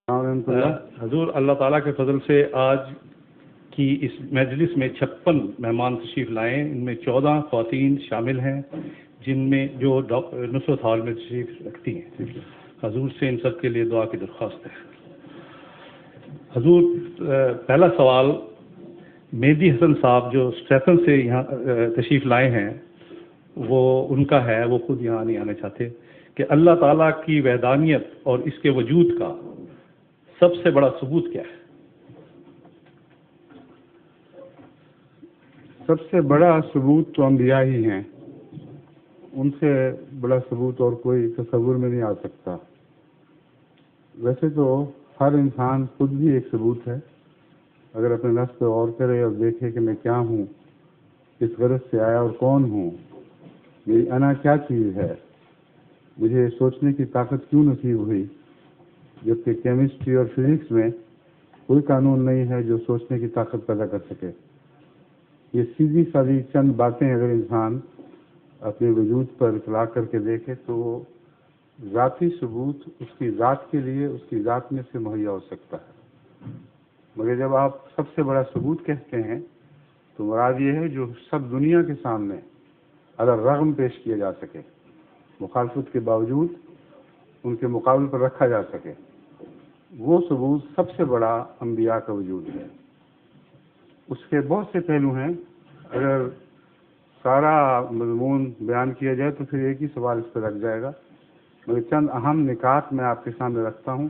حضور اللہ تعالیٰ کے فضل سے آج کی اس مجلس میں 56 مہمان تشریف لائے، ان میں 14 خواتین شامل ہیں جن میں جو نصرت ہال میں تشریف رکھتی ہیں۔ حضور سے ان سب کے لیے دعا کی درخواست ہے۔ حضور پہلا سوال مہدی حسن صاحب جو اسٹیفن سے یہاں تشریف لائے ہیں وہ ان کا ہے، وہ خود یہاں نہیں آنا چاہتے، کہ اللہ تعالیٰ کی وحدانیت اور اس کے وجود کا سب سے بڑا ثبوت کیا ہے؟ سب سے بڑا ثبوت تو انبیاء ہی ہیں، ان سے بڑا ثبوت اور کوئی تصور میں نہیں آ سکتا۔ ویسے تو ہر انسان خود بھی ایک ثبوت ہے، اگر اپنے نفس پہ غور کرے اور دیکھے کہ میں کیا ہوں، کس غرض سے آیا اور کون ہوں، میری انا کیا چیز ہے، مجھے سوچنے کی طاقت کیوں نصیب ہوئی، جبکہ کیمسٹری اور فزکس میں کوئی قانون نہیں ہے جو سوچنے کی طاقت پیدا کر سکے۔ یہ سیدھی سادھی چند باتیں اگر انسان اپنے وجود پر اطلاق کر کے دیکھے تو وہ ذاتی ثبوت اس کی ذات کے لیے اس کی ذات میں سے مہیا ہو سکتا ہے۔ مگر جب آپ سب سے بڑا ثبوت کہتے ہیں تو مراد یہ ہے جو سب دنیا کے سامنے علی الرغم پیش کیا جا سکے، مخالفت کے باوجود ان کے مقابل پر رکھا جا سکے، وہ ثبوت سب سے بڑا انبیاء کا وجود ہے۔ اس کے بہت سے پہلو ہیں، اگر سارا مضمون بیان کیا جائے تو پھر ایک ہی سوال اس پہ لگ جائے گا، مگر چند اہم نکات میں آپ کے سامنے رکھتا ہوں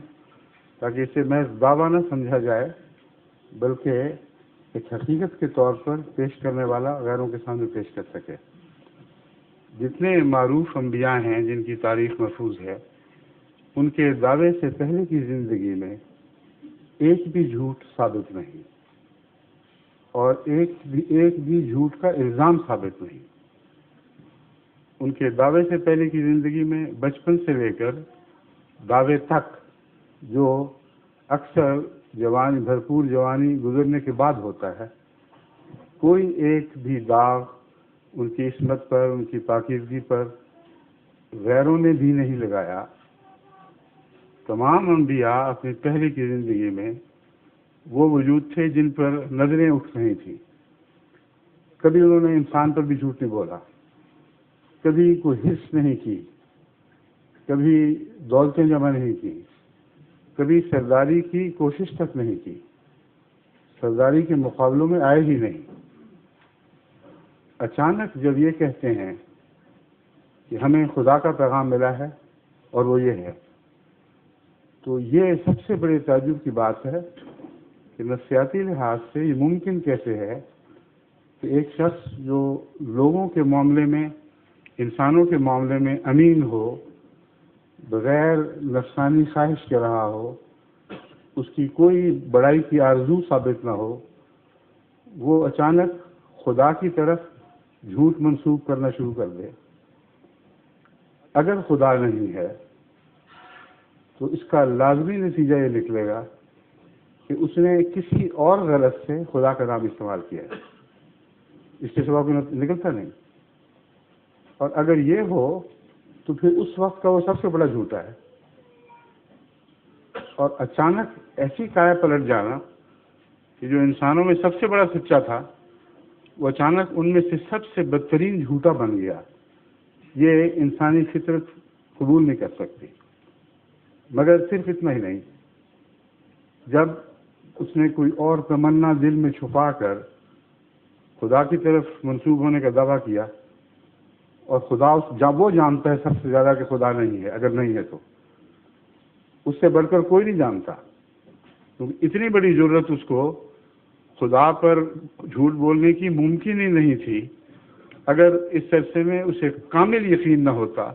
تاکہ اسے محض دعویٰ نہ سمجھا جائے بلکہ ایک حقیقت کے طور پر پیش کرنے والا غیروں کے سامنے پیش کر سکے۔ جتنے معروف انبیاء ہیں جن کی تاریخ محفوظ ہے، ان کے دعوے سے پہلے کی زندگی میں ایک بھی جھوٹ ثابت نہیں اور ایک بھی جھوٹ کا الزام ثابت نہیں۔ ان کے دعوے سے پہلے کی زندگی میں بچپن سے لے کر دعوے تک جو اکثر بھرپور جوانی گزرنے کے بعد ہوتا ہے، کوئی ایک بھی داغ ان کی عصمت پر، ان کی پاکیزگی پر غیروں نے بھی نہیں لگایا۔ تمام انبیاء اپنی پہلے کی زندگی میں وہ وجود تھے جن پر نظریں اٹھ رہی تھیں۔ کبھی انہوں نے انسان پر بھی جھوٹ نہیں بولا، کبھی کوئی حرص نہیں کی، کبھی دولتیں جمع نہیں کی، کبھی سرداری کی کوشش تک نہیں کی، سرداری کے مقابلوں میں آئے ہی نہیں۔ اچانک جب یہ کہتے ہیں کہ ہمیں خدا کا پیغام ملا ہے اور وہ یہ ہے، تو یہ سب سے بڑے تعجب کی بات ہے کہ نفسیاتی لحاظ سے یہ ممکن کیسے ہے کہ ایک شخص جو لوگوں کے معاملے میں، انسانوں کے معاملے میں امین ہو، بغیر نفسانی خواہش کے رہا ہو، اس کی کوئی بڑائی کی آرزو ثابت نہ ہو، وہ اچانک خدا کی طرف جھوٹ منسوب کرنا شروع کر دے۔ اگر خدا نہیں ہے تو اس کا لازمی نتیجہ یہ نکلے گا کہ اس نے کسی اور غرض سے خدا کا نام استعمال کیا ہے، اس کے سوا کوئی نکلتا نہیں۔ اور اگر یہ ہو تو پھر اس وقت کا وہ سب سے بڑا جھوٹا ہے۔ اور اچانک ایسی کایا پلٹ جانا کہ جو انسانوں میں سب سے بڑا سچا تھا وہ اچانک ان میں سے سب سے بدترین جھوٹا بن گیا، یہ انسانی فطرت قبول نہیں کر سکتی۔ مگر صرف اتنا ہی نہیں، جب اس نے کوئی اور تمنا دل میں چھپا کر خدا کی طرف منسوب ہونے کا دعویٰ کیا، اور خدا وہ جانتا ہے سب سے زیادہ کہ خدا نہیں ہے، اگر نہیں ہے تو اس سے بڑھ کر کوئی نہیں جانتا، کیونکہ اتنی بڑی ضرورت اس کو خدا پر جھوٹ بولنے کی ممکن ہی نہیں تھی اگر اس عرصے میں اسے کامل یقین نہ ہوتا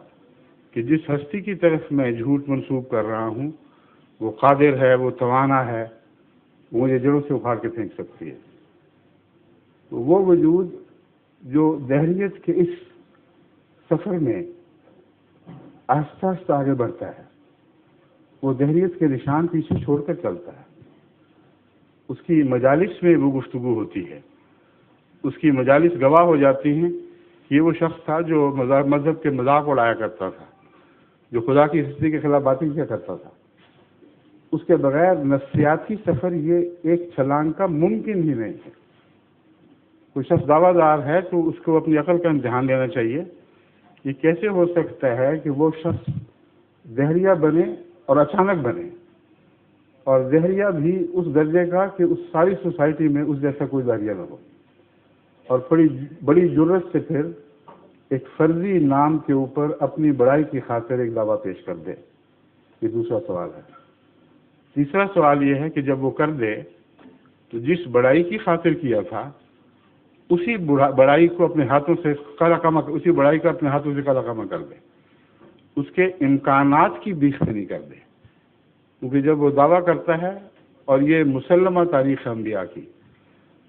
کہ جس ہستی کی طرف میں جھوٹ منسوب کر رہا ہوں وہ قادر ہے، وہ توانا ہے، وہ مجھے جڑوں سے اکھاڑ کے پھینک سکتی ہے۔ تو وہ وجود جو دہریت کے اس سفر میں آہستہ آہستہ آگے بڑھتا ہے، وہ دہریت کے نشان پیچھے چھوڑ کر چلتا ہے۔ اس کی مجالس میں وہ گفتگو ہوتی ہے، اس کی مجالس گواہ ہو جاتی ہیں کہ یہ وہ شخص تھا جو مذہب کے مذاق اڑایا کرتا تھا، جو خدا کی ہستی کے خلاف باتیں کیا کرتا تھا۔ اس کے بغیر نفسیاتی سفر یہ ایک چھلانگ کا ممکن ہی نہیں ہے. کوئی شخص دعویٰ دار ہے تو اس کو اپنی عقل کا امتحان لینا چاہیے. یہ کیسے ہو سکتا ہے کہ وہ شخص دہریہ بنے اور اچانک بنے، اور دہریہ بھی اس درجے کا کہ اس ساری سوسائٹی میں اس جیسا کوئی دہریہ نہ ہو، اور بڑی جرت سے پھر ایک فرضی نام کے اوپر اپنی بڑائی کی خاطر ایک دعویٰ پیش کر دے. یہ دوسرا سوال ہے. تیسرا سوال یہ ہے کہ جب وہ کر دے تو جس بڑائی کی خاطر کیا تھا اسی بڑائی کو اپنے ہاتھوں سے اسی بڑائی کو اپنے ہاتھوں سے کلا کما کر دے، اس کے امکانات کی بیخ نہیں کر دے. کیونکہ جب وہ دعویٰ کرتا ہے، اور یہ مسلمہ تاریخ انبیاء کی،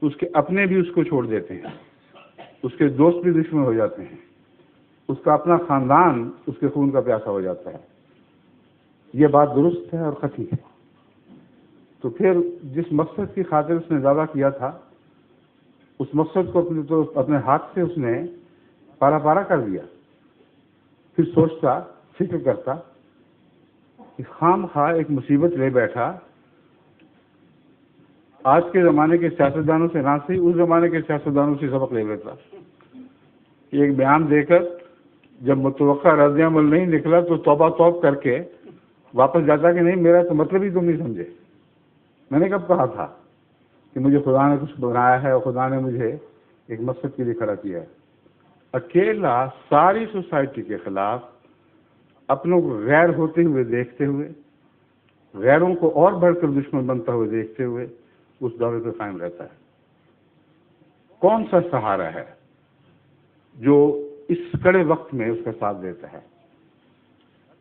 تو اس کے اپنے بھی اس کو چھوڑ دیتے ہیں، اس کے دوست بھی دشمن ہو جاتے ہیں، اس کا اپنا خاندان اس کے خون کا پیاسا ہو جاتا ہے. یہ بات درست ہے اور قطعی ہے. تو پھر جس مقصد کی خاطر اس نے دعویٰ کیا تھا، اس مقصد کو اپنے ہاتھ سے اس نے پارا پارا کر دیا. پھر سوچتا، فکر کرتا کہ خام خواہ ایک مصیبت لے بیٹھا. آج کے زمانے کے سیاستدانوں سے نہ صحیح، اس زمانے کے سیاستدانوں سے سبق لے لیتا. ایک بیان دے کر جب متوقع رد عمل نہیں نکلا تو توبہ توب کر کے واپس جاتا کہ نہیں، میرا تو مطلب ہی تم نہیں سمجھے. میں نے کب کہا تھا کہ مجھے خدا نے کچھ بنایا ہے اور خدا نے مجھے ایک مقصد کے لیے کھڑا کیا ہے. اکیلا ساری سوسائٹی کے خلاف اپنوں کو غیر ہوتے ہوئے دیکھتے ہوئے، غیروں کو اور بڑھ کر دشمن بنتا ہوئے دیکھتے ہوئے اس دعوے پہ قائم رہتا ہے. کون سا سہارا ہے جو اس کڑے وقت میں اس کا ساتھ دیتا ہے؟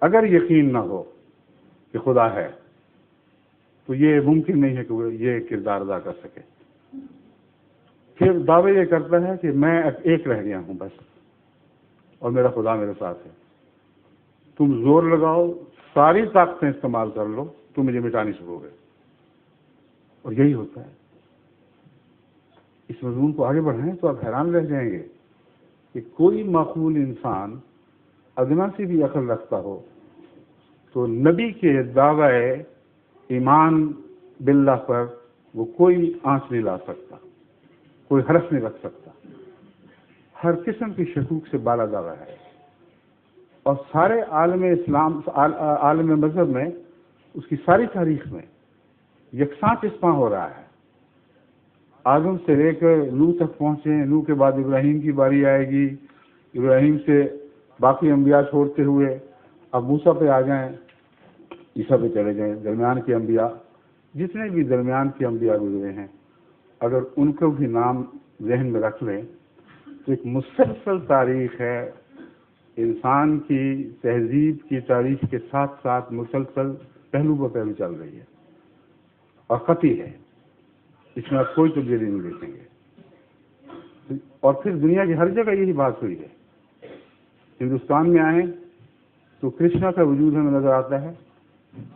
اگر یقین نہ ہو کہ خدا ہے تو یہ ممکن نہیں ہے کہ وہ یہ کردار ادا کر سکے. پھر دعوے یہ کرتا ہے کہ میں ایک رہ گیا ہوں بس، اور میرا خدا میرے ساتھ ہے. تم زور لگاؤ، ساری طاقتیں استعمال کر لو، تم مجھے مٹا نہیں سکو گے. اور یہی ہوتا ہے. اس مضمون کو آگے بڑھائیں تو آپ حیران رہ جائیں گے کہ کوئی معقول انسان ادنا سی بھی عقل رکھتا ہو تو نبی کے دعوی ایمان باللہ پر وہ کوئی آنچ نہیں لا سکتا، کوئی حرف نہیں رکھ سکتا. ہر قسم کی شکوک سے بالا دعویٰ ہے. اور سارے عالم اسلام، عالم مذہب میں، اس کی ساری تاریخ میں یکساں چسپاں ہو رہا ہے. آدم سے لے کر نوح تک پہنچے، نوح کے بعد ابراہیم کی باری آئے گی، ابراہیم سے باقی انبیاء چھوڑتے ہوئے اب موسیٰ پہ آ جائیں، عیسیٰ پہ چلے جائیں. درمیان کے انبیاء، جتنے بھی درمیان کے انبیاء گزرے ہیں، اگر ان کو بھی نام ذہن میں رکھ لیں تو ایک مسلسل تاریخ ہے. انسان کی تہذیب کی تاریخ کے ساتھ ساتھ مسلسل پہلو پر پہلو چل رہی ہے اور قطعی ہے. اس میں آپ کوئی تبدیلی نہیں دیکھیں گے. اور پھر دنیا کی ہر جگہ یہی بات ہوئی ہے. ہندوستان میں آئیں تو کرشنا کا وجود ہمیں نظر آتا ہے.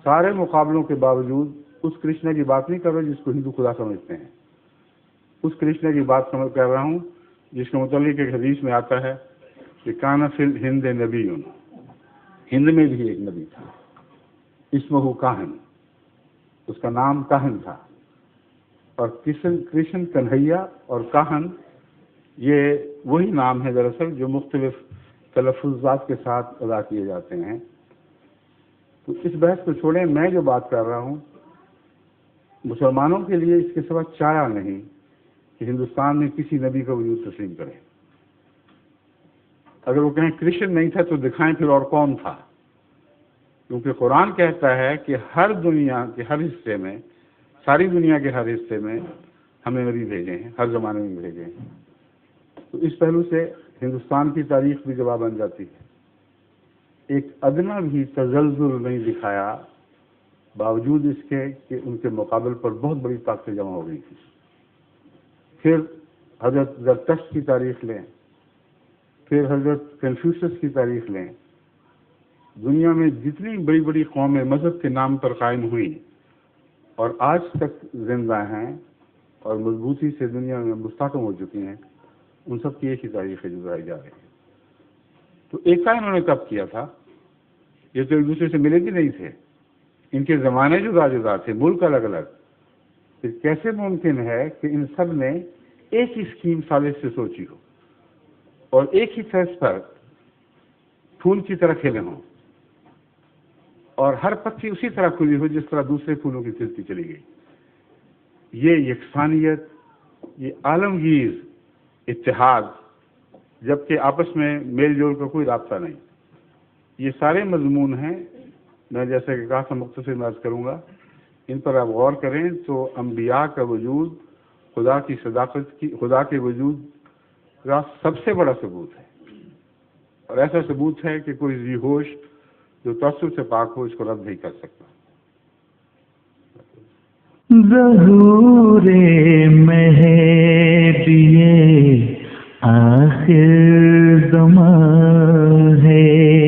سارے مقابلوں کے باوجود اس کرشنا کی بات نہیں کر رہا جس کو ہندو خدا سمجھتے ہیں. اس کرشنا کی بات سمجھ کر رہا ہوں جس کے متعلق ایک حدیث میں آتا ہے کہ کان فی الہند نبی، ہند میں بھی ایک نبی تھا، اسمہ کاہن، اس کا نام کاہن تھا. اور کرشن کنہیا اور کاہن یہ وہی نام ہے دراصل جو مختلف تلفظات کے ساتھ ادا کیے جاتے ہیں. تو اس بحث کو چھوڑیں، میں جو بات کر رہا ہوں مسلمانوں کے لیے اس کے سوا چارہ نہیں کہ ہندوستان میں کسی نبی کا وجود تسلیم کریں. اگر وہ کہیں کرشن نہیں تھا تو دکھائیں پھر اور کون تھا. کیونکہ قرآن کہتا ہے کہ ہر دنیا کے ہر حصے میں، ساری دنیا کے ہر حصے میں ہمیں نبی بھیجے ہیں، ہر زمانے میں بھیجے ہیں. تو اس پہلو سے ہندوستان کی تاریخ بھی گواہ بن جاتی ہے. ایک ادنا بھی تزلزل نہیں دکھایا، باوجود اس کے کہ ان کے مقابل پر بہت بڑی طاقتیں جمع ہو گئی تھی. پھر حضرت زرتشت کی تاریخ لیں، پھر حضرت کنفیوشس کی تاریخ لیں. دنیا میں جتنی بڑی بڑی قومیں مذہب کے نام پر قائم ہوئیں اور آج تک زندہ ہیں اور مضبوطی سے دنیا میں مستحکم ہو چکی ہیں، ان سب کی ایک ہی تاریخ ہے جو دہرائی جا رہی ہے. تو ایک کا انہوں نے کب کیا تھا؟ یہ تو ایک دوسرے سے ملے بھی نہیں تھے. ان کے زمانے جدا جدا تھے، ملک الگ الگ، پھر کیسے ممکن ہے کہ ان سب نے ایک ہی اسکیم سازش سے سوچی ہو اور ایک ہی فیس پر پھول کی طرح کھلے ہوں اور ہر پتی اسی طرح کھلی ہو جس طرح دوسرے پھولوں کی کھلتی چلی گئی؟ یہ یکسانیت، یہ عالمگیر اتحاد، جبکہ آپس میں میل جول کا کوئی رابطہ نہیں، یہ سارے مضمون ہیں. میں جیسے کہ کہا تھا مختصر میں عرض کروں گا، ان پر آپ غور کریں تو انبیاء کا وجود خدا کی صداقت کی، خدا کے وجود کا سب سے بڑا ثبوت ہے، اور ایسا ثبوت ہے کہ کوئی ذی ہوش جو تعصب سے پاک ہو اس کو رد نہیں کر سکتا. ظہور مہدی آخر زمان ہے.